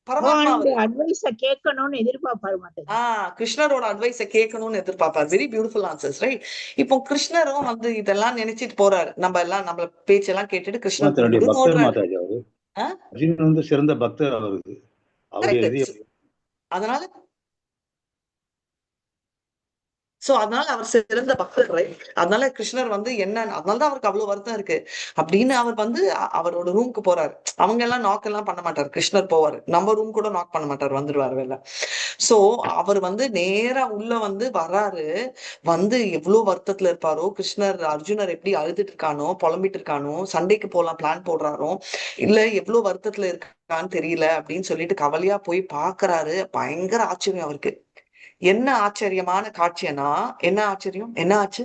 [SPEAKER 1] பரமாத்மா அவரு
[SPEAKER 2] அட்வைஸ கேட்கணும்னு எதிர்பார்ப்பாரு மாதாஜி.
[SPEAKER 1] கிருஷ்ணரோட அட்வைஸ கேட்கணும்னு எதிர்பார்ப்பாரு. Very beautiful answers, right? இப்போ கிருஷ்ணரும் வந்து இதெல்லாம் நினைச்சிட்டு போறாரு. நம்ம பேச்செல்லாம் கேட்டுட்டு கிருஷ்ணர்
[SPEAKER 5] தன்னுடைய பக்தர்
[SPEAKER 1] ஓடுறாரு.
[SPEAKER 5] மாதாஜி அவரு. அர்ஜுனன் வந்து சிறந்த பக்தர் அவருக்கு.
[SPEAKER 1] அதனால அதனால அவர் சிறந்த பக்தர், ரைட்? அதனால கிருஷ்ணர் வந்து என்ன, அதனாலதான் அவருக்கு அவ்வளவு வருத்தம் இருக்கு அப்படின்னு அவர் வந்து அவரோட ரூமுக்கு போறாரு. அவங்க எல்லாம் நாக் எல்லாம் பண்ண மாட்டாரு, கிருஷ்ணர் போவாரு. நம்ம ரூம் கூட நாக் பண்ண மாட்டாரு, வந்துருவாரு வெளில. சோ அவர் வந்து நேரா உள்ள வந்து வர்றாரு. வந்து எவ்வளவு வருத்தத்துல இருப்பாரோ கிருஷ்ணர். அர்ஜுனர் எப்படி அழுதுட்டு இருக்கானோ, புலம்பிட்டு இருக்கானோ, சண்டைக்கு போலாம் பிளான் போடுறாரோ, இல்ல எவ்வளவு வருத்தத்துல இருக்கான்னு தெரியல அப்படின்னு சொல்லிட்டு கவலையா போய் பாக்குறாரு. பயங்கர ஆச்சரியம் அவருக்கு. என்ன ஆச்சரியமான காட்சியனா, என்ன ஆச்சரியம், என்ன ஆச்சு?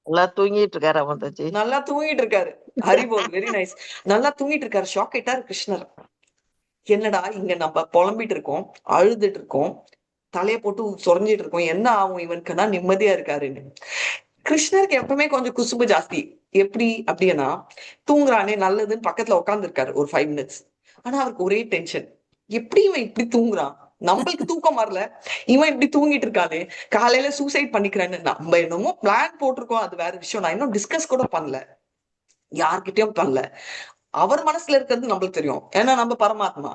[SPEAKER 10] நல்லா தூங்கிட்டு இருக்காரு மாதாஜி.
[SPEAKER 1] நல்லா தூங்கிட்டு இருக்காரு. Haribol, very nice. நல்லா தூங்கிட்டு இருக்காரு. ஷாக் ஆயிட்டாரு கிருஷ்ணர். என்னடா இங்க நம்ம புலம்பிட்டு இருக்கோம், அழுதுட்டு இருக்கோம், தலைய போட்டு சொரிஞ்சிட்டு இருக்கோம், என்ன ஆகும் இவனுக்குன்னா நிம்மதியா இருக்காருன்னு. கிருஷ்ணருக்கு எப்பவுமே கொஞ்சம் குசும்பு ஜாஸ்தி. எப்படி அப்படின்னா, தூங்குறானே நல்லதுன்னு பக்கத்துல உட்கார்ந்து இருக்காரு ஒரு 5 minutes. ஆனா அவருக்கு ஒரே டென்ஷன், எப்படி இவன் இப்படி தூங்குறான், நம்மளுக்கு தூக்கம் வரல, இவன் இப்படி தூங்கிட்டு இருக்கானே, காலையில சூசைட் பண்ணிக்கிறேன்னு. நம்ம என்னமோ பிளான் போட்டிருக்கோம், அது வேற விஷயம். நான் இன்னும் டிஸ்கஸ் கூட பண்ணல, யார்கிட்டயும் பண்ணல. அவர் மனசுல இருக்கிறது நம்மளுக்கு தெரியும், ஏன்னா நம்ம பரமாத்மா.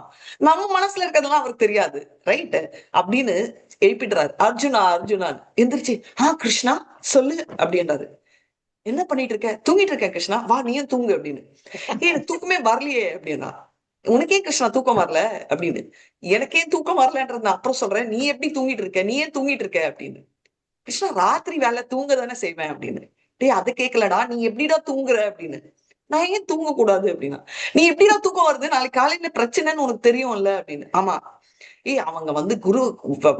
[SPEAKER 1] நம்ம மனசுல இருக்கிறதுலாம் அவருக்கு தெரியாது, ரைட்? அப்படின்னு எழுப்பிடுறாரு. அர்ஜுனா அர்ஜுனான் எந்திரிச்சு, கிருஷ்ணா சொல்லு அப்படின்றாரு. என்ன பண்ணிட்டு இருக்க? தூங்கிட்டு இருக்க கிருஷ்ணா, வா நீயும் தூங்கு அப்படின்னு. எனக்கு தூக்கமே வரலையே அப்படின்னா. உனக்கே கிருஷ்ணா தூக்கம் வரல அப்படின்னு. எனக்கே தூக்கம் வரலன்றது நான் அப்புறம் சொல்றேன், நீ எப்படி தூங்கிட்டு இருக்க, நீ ஏன் தூங்கிட்டு இருக்க அப்படின்னு. கிருஷ்ணா ராத்திரி வேலை தூங்க தானே செய்வேன் அப்படின்னு. டேய் அதை கேட்கலடா, நீ எப்படிடா தூங்குற அப்படின்னு. நான் ஏன் தூங்க கூடாது அப்படின்னா, நீ எப்படிடா தூக்கம் வருது, நாளைக்கு காலையில பிரச்சனைன்னு உனக்கு தெரியும்ல அப்படின்னு. ஆமா, அவங்க வந்து குரு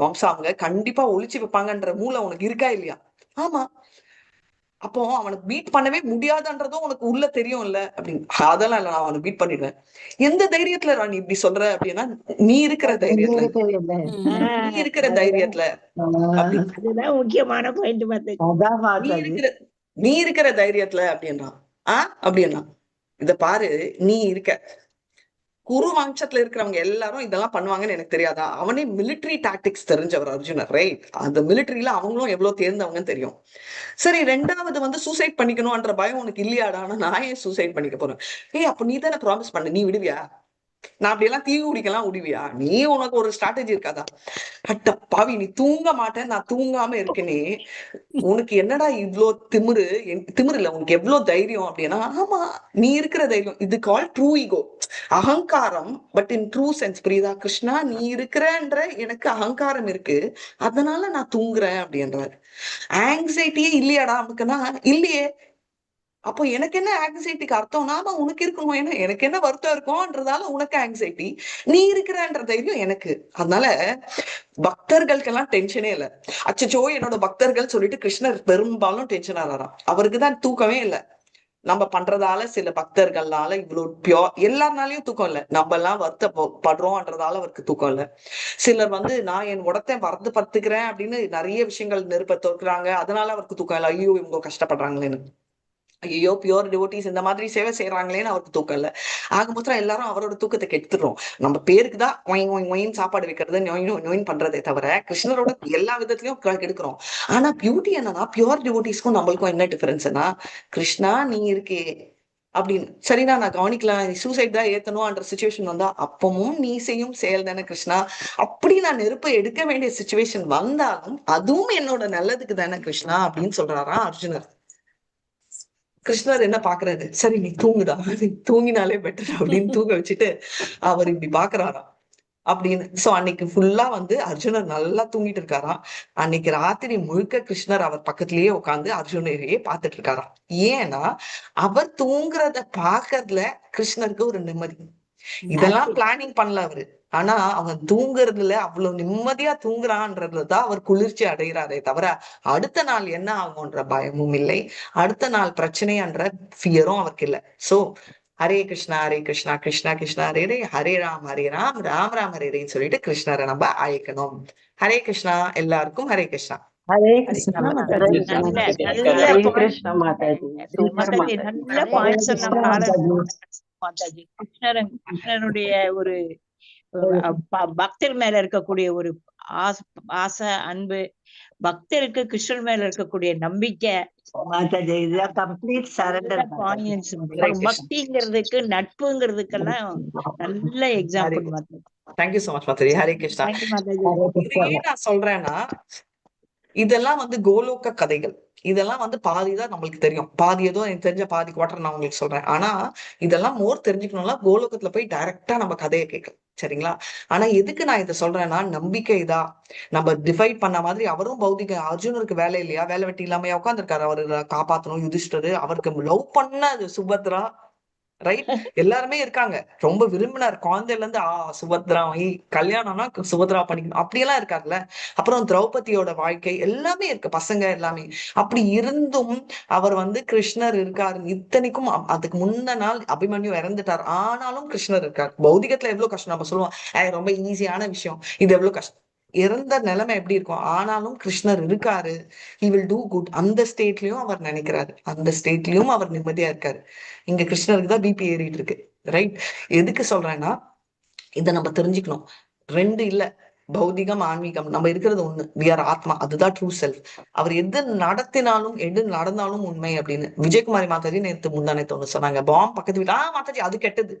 [SPEAKER 1] வம்சம், அவங்க கண்டிப்பா ஒளிச்சு வைப்பாங்கன்ற மூளை உனக்கு இருக்கா இல்லையா? ஆமா. அப்போ அவனுக்கு பீட் பண்ணவே முடியாதுன்றதும் உனக்கு உள்ள தெரியும்ல அப்படின்னு. அதெல்லாம் இல்ல, நான் அவனை பீட் பண்ணிடுவேன். எந்த தைரியத்துல நீ இப்படி சொல்ற அப்படின்னா, நீ இருக்கிற தைரியத்துல, நீ இருக்கிற தைரியத்துல
[SPEAKER 2] அதுதான் முக்கியமான பாயிண்ட்.
[SPEAKER 1] நீ இருக்கிற தைரியத்துல அப்படின்னா அப்படின்னா, இத பாரு, நீ இருக்க குரு வம்சத்துல இருக்கிறவங்க எல்லாரும் இதெல்லாம் பண்ணுவாங்கன்னு எனக்கு தெரியாதா? அவனே மிலிட்டரி டாக்டிக்ஸ் தெரிஞ்சவர் அர்ஜுனர், ரைட்? அந்த மிலிட்டரியில அவங்களும் எவ்வளவு தேர்ந்தவங்கன்னு தெரியும். சரி, ரெண்டாவது வந்து சூசைட் பண்ணிக்கணும்ன்ற பயம் உனக்கு இல்லையாடா? நான் ஏன் சூசைட் பண்ணிக்க போறேன்? அப்ப நீ தானே ப்ராமிஸ் பண்ண, நீ விடுவியா? நான் அப்படி எல்லாம் தீ குடிக்கலாம் விடுவியா? நீ உனக்கு ஒரு ஸ்ட்ராட்டஜி இருக்காதா? அட்ட பாவி, நீ தூங்க மாட்டேன், நான் தூங்காம இருக்கனே, உனக்கு என்னடா இவ்வளோ திமிரு? திமிரு இல்ல, உனக்கு எவ்வளவு தைரியம் அப்படின்னா, ஆமா நீ இருக்கிற தைரியம். இது கால் ட்ரூ ஈகோ, அகங்காரம். பட் இன் ட்ரூ சென்ஸ், புரியுதா கிருஷ்ணா? நீ இருக்கிறன்ற எனக்கு அகங்காரம் இருக்கு, அதனால நான் தூங்குறேன் அப்படின்றாரு. ஆங்ஸைட்டியே இல்லையாடா அவனுக்குன்னா? இல்லையே. அப்போ எனக்கு என்ன ஆங்ஸைட்டிக்கு அர்த்தம்? நாம உனக்கு இருக்கணும், ஏன்னா எனக்கு என்ன வருத்தம் இருக்கும்ன்றதால உனக்கு ஆங்ஸைட்டி, நீ இருக்கிறன்ற தைரியம் எனக்கு. அதனால பக்தர்களுக்கெல்லாம் டென்ஷனே இல்லை. அச்சோ என்னோட பக்தர்கள் சொல்லிட்டு கிருஷ்ணர் பெரும்பாலும் டென்ஷன் ஆகிறாராம். அவருக்குதான் தூக்கமே இல்லை. நம்ம பண்றதால சில பக்தர்கள்னால இவ்வளவு எல்லாருனாலையும் தூக்கம் இல்லை, நம்ம எல்லாம் வருத்தப்படுறோம்ன்றதால அவருக்கு தூக்கம் இல்லை. சிலர் வந்து நான் என் உடத்தை வரது பத்துக்கிறேன் அப்படின்னு நிறைய விஷயங்கள் நெருப்ப தோக்குறாங்க, அதனால அவருக்கு தூக்கம் இல்லை. ஐயோ இவங்க கஷ்டப்படுறாங்களேன்னு, ஐயோ பியூர் டிவோட்டிஸ் இந்த மாதிரி சேவை செய்யறாங்களேன்னு அவருக்கு தூக்கம் இல்லை. ஆக மொத்தம் எல்லாரும் அவரோட தூக்கத்தை கெடுத்துடுறோம். நம்ம பேருக்கு தான் ஒயின் சாப்பாடு வைக்கிறது, நொயின் பண்றதே தவிர கிருஷ்ணரோட எல்லா விதத்திலயும் கெடுக்கிறோம். ஆனா பியூட்டி என்னன்னா, பியூர் டிவோட்டிஸ்க்கும் நம்மளுக்கும் என்ன டிஃபரன்ஸ்னா, கிருஷ்ணா நீ இருக்கே அப்படின்னு. சரினா நான் கவனிக்கலாம், சூசைட் தான் ஏத்தணும்ன்ற சுச்சுவேஷன் வந்தா அப்பவும் நீ செய்யும் செயல் தானே கிருஷ்ணா. அப்படி நான் நெருப்பை எடுக்க வேண்டிய சுச்சுவேஷன் வந்தாலும் அதுவும் என்னோட நல்லதுக்கு தானே கிருஷ்ணா அப்படின்னு சொல்றாராம் அர்ஜுனர். கிருஷ்ணர் என்ன பாக்குறாரு, சரி நீ தூங்குடா, நீ தூங்கினாலே பெட்டர் அப்படின்னு தூங்க வச்சுட்டு அவர் இப்படி பாக்குறாராம் அப்படின்னு. சோ அன்னைக்கு ஃபுல்லா வந்து அர்ஜுனர் நல்லா தூங்கிட்டு இருக்காராம். அன்னைக்கு ராத்திரி முழுக்க கிருஷ்ணர் அவர் பக்கத்திலேயே உட்காந்து அர்ஜுனரையே பார்த்துட்டு இருக்காராம். ஏன்னா அவர் தூங்குறத பாக்குறதுல கிருஷ்ணருக்கு ஒரு நிம்மதி. இதெல்லாம் பிளானிங் பண்ணல அவரு, ஆனா அவன் தூங்குறதுல அவ்வளவு நிம்மதியா தூங்குறான்றதுலதான் அவர் குளிர்ச்சி அடைகிறாரே தவிர அடுத்த நாள் என்ன ஆகும்ன்ற பயமும் இல்லை, அடுத்த நாள் பிரச்சனைன்ற ஃபியரும் அவருக்கு இல்லை. சோ ஹரே கிருஷ்ணா கிருஷ்ணா கிருஷ்ணா ஹரே ஹரே, ஹரே ராம் ராம் ராம் ஹரே ஹரேன்னு சொல்லிட்டு கிருஷ்ணரை நம்ம அழைக்கணும். ஹரே கிருஷ்ணா, எல்லாருக்கும் ஹரே கிருஷ்ணா.
[SPEAKER 11] ஹரே கிருஷ்ணா மாதாஜி. ஹரே கிருஷ்ணா மாதாஜி.
[SPEAKER 2] நல்ல பாயிண்ட்ஸ் மாதாஜி. கிருஷ்ணருடைய ஒரு பக்தர் மேல இருக்கக்கூடிய ஒரு ஆசை, அன்பு, பக்தருக்கு கிருஷ்ணர் மேல இருக்கக்கூடிய நம்பிக்கை,
[SPEAKER 4] மாதாஜி இதுதான் கம்ப்ளீட் சரண்டர்
[SPEAKER 2] கான்ஃபிடன்ஸ். பக்திங்கிறதுக்கு, நட்புங்கிறதுக்கெல்லாம் நல்ல example Mataji.
[SPEAKER 1] Thank you so much Mataji. Hare Krishna.
[SPEAKER 2] Thank you Mataji.
[SPEAKER 1] இது ஏன் நான் சொல்றேன்னா, இதெல்லாம் வந்து கோலோக கதைகள். இதெல்லாம் வந்து பாதிதான் நம்மளுக்கு தெரியும். பாதி ஏதோ எனக்கு தெரிஞ்ச பாதி குவார்டர் நான் உங்களுக்கு சொல்றேன். ஆனா இதெல்லாம் மோர் தெரிஞ்சுக்கணும்னா கோலோகத்துல போய் டைரக்டா நம்ம கதையை கேட்கலாம். சரிங்களா? ஆனா எதுக்கு நான் இதை சொல்றேன்னா, நம்பிக்கைதான் நம்ம டிஃபைட் பண்ண மாதிரி அவரும் பௌதிக அர்ஜுனருக்கு வேலை இல்லையா? வேலை வெட்டி இல்லாமையா உட்காந்துருக்காரு? அவரு காப்பாத்தணும் யுதிஷ்டரு, அவருக்கு லவ் பண்ண சுபத்ரா, ரைட்? எல்லாருமே இருக்காங்க. ரொம்ப விரும்பினார் குழந்தையில இருந்து சுபத்ரா கல்யாணம்னா சுபத்ரா பண்ணிக்கணும் அப்படியெல்லாம் இருக்காருல்ல. அப்புறம் திரௌபதியோட வாழ்க்கை எல்லாமே இருக்கு, பசங்க எல்லாமே. அப்படி இருந்தும் அவர் வந்து கிருஷ்ணர் இருக்காரு. இத்தனைக்கும் அதுக்கு முன்ன நாள் அபிமன்யு இறந்துட்டார், ஆனாலும் கிருஷ்ணர் இருக்காரு. பௌதிகத்துல எவ்வளவு கஷ்டம் நம்ம சொல்லுவோம், ரொம்ப ஈஸியான விஷயம், இது எவ்வளவு கஷ்டம். இறந்த நிலைமை எப்படி இருக்கும், ஆனாலும் கிருஷ்ணர் இருக்காரு. he will do good. அந்த ஸ்டேட்லயும் அவர் நினைக்கிறாரு, அந்த ஸ்டேட்லயும் அவர் நிம்மதியா இருக்காரு. இங்க கிருஷ்ணருக்கு தான் பிபி ஏறிட்டு இருக்கு, ரைட்? எதுக்கு சொல்றேன்னா, இதை நம்ம தெரிஞ்சுக்கணும். ரெண்டு இல்ல, பௌதிகம் ஆன்மீகம். நம்ம இருக்கிறது ஒண்ணு, we are ஆத்மா, அதுதான் ட்ரூ செல்ஃப். அவர் எது நடத்தினாலும் எது நடந்தாலும் உண்மை அப்படின்னு விஜயகுமாரி மாதாஜி நேற்று முந்தானே ஒண்ணு சொன்னாங்க. பாம் பக்கத்து வீட்டு மாதாஜி அது கெட்டது,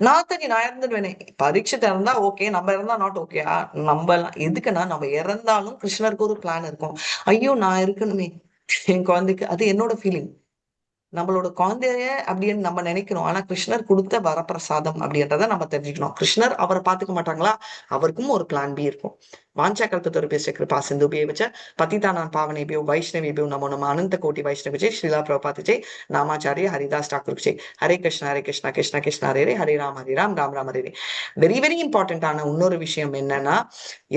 [SPEAKER 1] மாதாஜி நான் இறந்துடுவேனே. பரீட்சை இருந்தா ஓகே, நம்ம இறந்தா நாட் ஓகே. நம்ம எல்லாம் எதுக்குன்னா, நம்ம இறந்தாலும் கிருஷ்ணருக்கு ஒரு பிளான் இருக்கும். ஐயோ நான் இருக்கணுமே என் குழந்தைக்கு, அது என்னோட ஃபீலிங். நம்மளோட குழந்தைய அப்படின்னு நம்ம நினைக்கிறோம், ஆனா கிருஷ்ணர் கொடுத்த வரப்பிரசாதம் அப்படின்றத நம்ம தெரிஞ்சுக்கணும். கிருஷ்ணர் அவரை பாத்துக்க மாட்டாங்களா? அவருக்கும் ஒரு பிளான் பி இருக்கும். வாஞ்சா கல்பத்தருபேஸ்ய கிருபா சிந்துபியே வச்ச பதிதானான் பாவனேபியோ வைஷ்ணவேபியோ நமோ நம அனந்த கோட்டி வைஷ்ணவிஜய் ஸ்ரீலா பிரபாதிஜய் நாமாச்சாரிய ஹரிதாஸ் டாக்கூர் ஜெய். ஹரே கிருஷ்ணா கிருஷ்ணா கிருஷ்ண ஹரே ஹரே ராம் ராம் ராம் ஹரே. வெரி வெரி இம்பார்ட்டன்டான இன்னொரு விஷயம் என்னன்னா,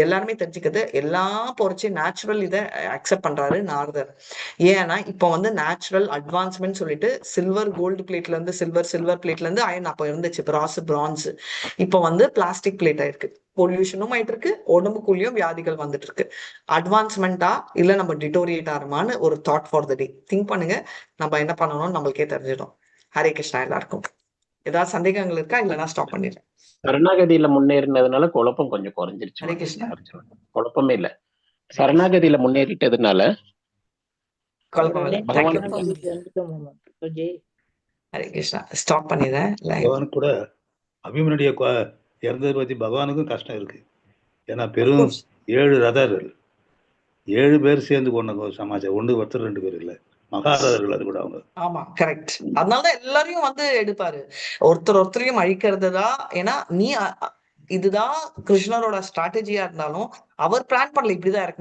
[SPEAKER 1] எல்லாருமே தெரிஞ்சுக்கிறது, எல்லாம் பொறிச்சு நேச்சுரல் இதை அக்செப்ட் பண்றாரு நாரதர். ஏன்னா இப்போ வந்து நேச்சுரல் அட்வான்ஸ்மெண்ட் சொல்லிட்டு சில்வர் கோல்டு பிளேட்ல இருந்து சில்வர் பிளேட்ல இருந்து அயன் அப்ப இருந்துச்சு, பிரான்ஸ். இப்போ வந்து பிளாஸ்டிக் பிளேட் ஆயிருக்கு. பொல்யூஷனும் ஆயிட்டு இருக்கு, உடம்புக்குள்ளேயும் வியாதிகள் வந்துட்டு இருக்கு. அட்வான்ஸ்மெண்டா இல்ல நம்ம டிட்டோரியேட் ஆகுமான்னு ஒரு thought for the day. Think பண்ணுங்க, நம்ம என்ன பண்ணணும்னு நம்மளுக்கே தெரிஞ்சிடும். ஹரே கிருஷ்ணா எல்லாருக்கும். ஏதாவது சந்தேகங்கள் இருக்கா? இல்லைன்னா ஸ்டாப் பண்ணிடுறேன்.
[SPEAKER 12] சரணாகதியில முன்னேறினதுனால குழப்பம் கொஞ்சம் குறைஞ்சிருச்சு.
[SPEAKER 1] ஹரே கிருஷ்ணா.
[SPEAKER 12] குழப்பமே இல்ல, சரணாகதியில முன்னேறிட்டதுனால
[SPEAKER 1] குழப்பம் இல்லை. ஹரே கிருஷ்ணா. ஸ்டாப் பண்ணிடுறேன்.
[SPEAKER 5] பகவானுக்கு கூட அபிமனுடைய இறந்ததை பத்தி பகவானுக்கும் கஷ்டம் இருக்கு. ஏன்னா பெரும் 7 ரதர்கள், 7 பேர் சேர்ந்து கொண்ட சமாஜம், ஒருத்தர் 2 பேர் இல்ல, மகாரதர்கள். அது கூட அவங்க.
[SPEAKER 1] ஆமா, கரெக்ட். அதனாலதான் எல்லாரையும் வந்து எடுப்பாரு, ஒருத்தரையும் அழிக்கிறதுதான். ஏன்னா நீ இதுதான் கிருஷ்ணரோட ஸ்ட்ராட்டஜியா இருந்தாலும் அவர் பிளான் பண்ணல இப்படிதான் இருக்கு.